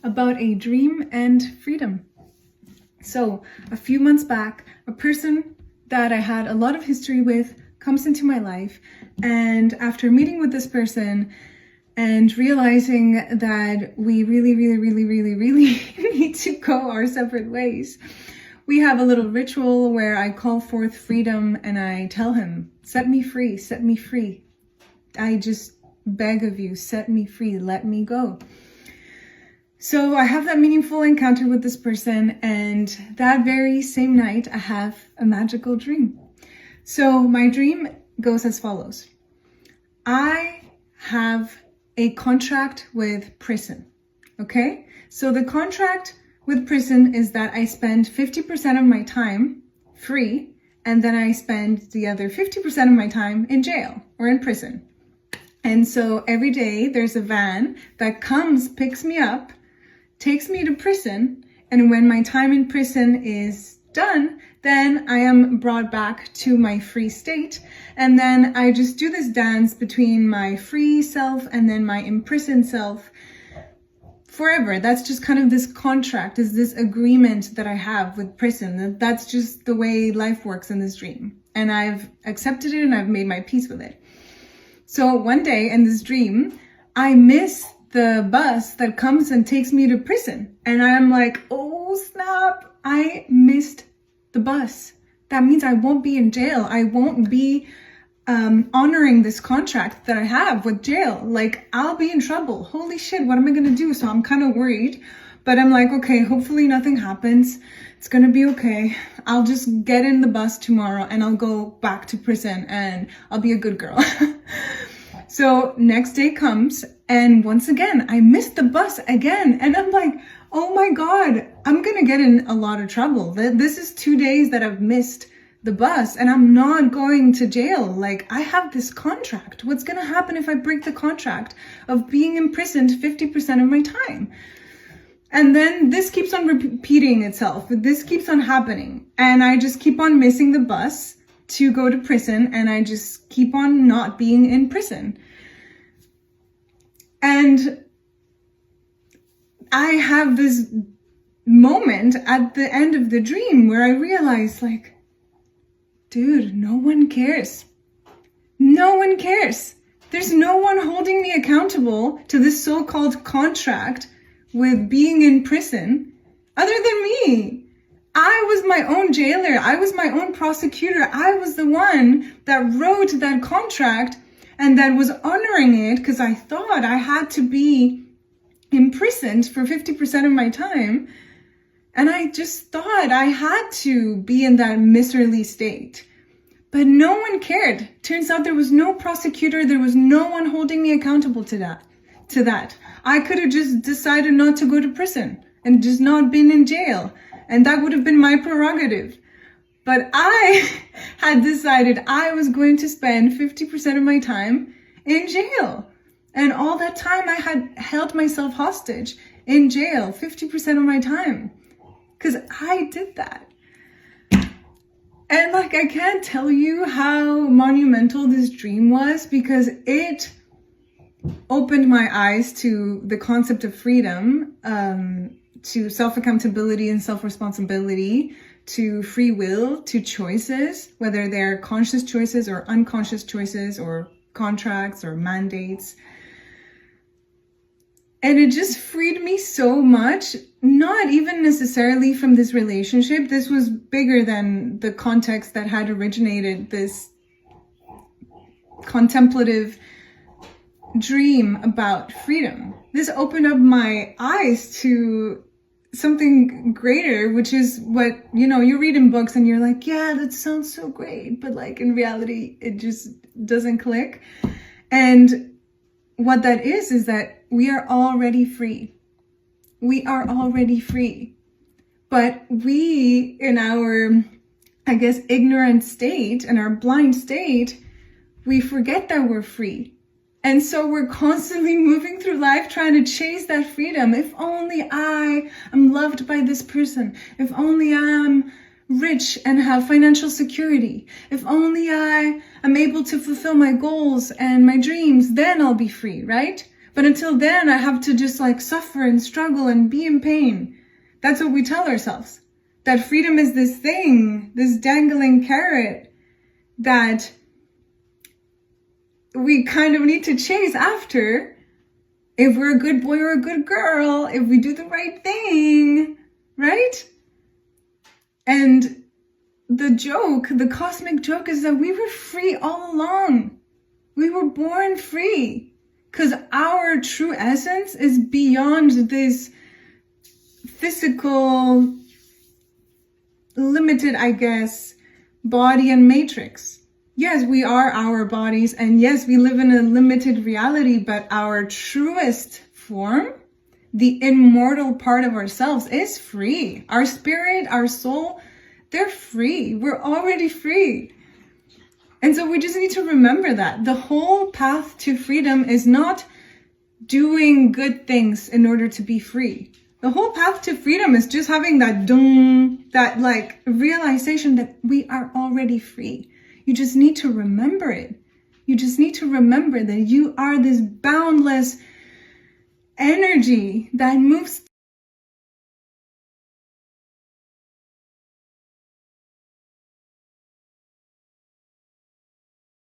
about a dream and freedom. So a few months back, a person that I had a lot of history with comes into my life, and after meeting with this person and realizing that we really need to go our separate ways, we have a little ritual where I call forth freedom and I tell him, set me free, set me free. I just beg of you, set me free, let me go. So I have that meaningful encounter with this person, and that very same night I have a magical dream. So my dream goes as follows. I have a contract with prison, okay? So the contract with prison is that I spend 50% of my time free, and then I spend the other 50% of my time in jail or in prison. And so every day there's a van that comes, picks me up, takes me to prison, and when my time in prison is done, then I am brought back to my free state, and then I just do this dance between my free self and then my imprisoned self forever. That's just kind of this contract, is this agreement that I have with prison. That's just the way life works in this dream, and I've accepted it and I've made my peace with it. So one day in this dream, I miss the bus that comes and takes me to prison. And I'm like, oh snap, I missed the bus. That means I won't be in jail. I won't be honoring this contract that I have with jail. Like, I'll be in trouble. Holy shit, what am I gonna do? So I'm kind of worried, but I'm like, okay, hopefully nothing happens. It's gonna be okay. I'll just get in the bus tomorrow and I'll go back to prison and I'll be a good girl. So next day comes, and once again, I missed the bus again. And I'm like, oh my God, I'm gonna get in a lot of trouble. This is 2 days that I've missed the bus and I'm not going to jail. Like, I have this contract. What's gonna happen if I break the contract of being imprisoned 50% of my time? And then this keeps on repeating itself. This keeps on happening. And I just keep on missing the bus to go to prison, and I just keep on not being in prison. And I have this moment at the end of the dream where I realize, like, dude, no one cares. No one cares. There's no one holding me accountable to this so-called contract with being in prison other than me. I was my own jailer. I was my own prosecutor. I was the one that wrote that contract and that was honoring it because I thought I had to be imprisoned for 50% of my time. And I just thought I had to be in that miserly state. But no one cared. Turns out there was no prosecutor. There was no one holding me accountable to that. I could have just decided not to go to prison and just not been in jail. And that would have been my prerogative. But I had decided I was going to spend 50% of my time in jail. And all that time I had held myself hostage in jail, 50% of my time. Because I did that. And like, I can't tell you how monumental this dream was, because it opened my eyes to the concept of freedom, to self-accountability and self-responsibility, to free will, to choices, whether they're conscious choices or unconscious choices or contracts or mandates. And it just freed me so much, not even necessarily from this relationship. This was bigger than the context that had originated this contemplative dream about freedom. This opened up my eyes to something greater, which is what, you read in books and you're like, yeah, that sounds so great. But like, in reality, it just doesn't click. And what that is that we are already free. We are already free. But we, in our, ignorant state and our blind state, we forget that we're free. And so we're constantly moving through life trying to chase that freedom. If only I am loved by this person. If only I'm rich and have financial security. If only I am able to fulfill my goals and my dreams, then I'll be free, right? But until then, I have to just like suffer and struggle and be in pain. That's what we tell ourselves. That freedom is this thing, this dangling carrot that we kind of need to chase after if we're a good boy or a good girl, if we do the right thing, right? And the joke, the cosmic joke, is that we were free all along. We were born free because our true essence is beyond this physical, limited, I guess, body and matrix. Yes, we are our bodies, and yes, we live in a limited reality, but our truest form, the immortal part of ourselves, is free. Our spirit, our soul, they're free. We're already free. And so we just need to remember that. The whole path to freedom is not doing good things in order to be free. The whole path to freedom is just having that dung, that like realization that we are already free. You just need to remember it. You just need to remember that you are this boundless energy that moves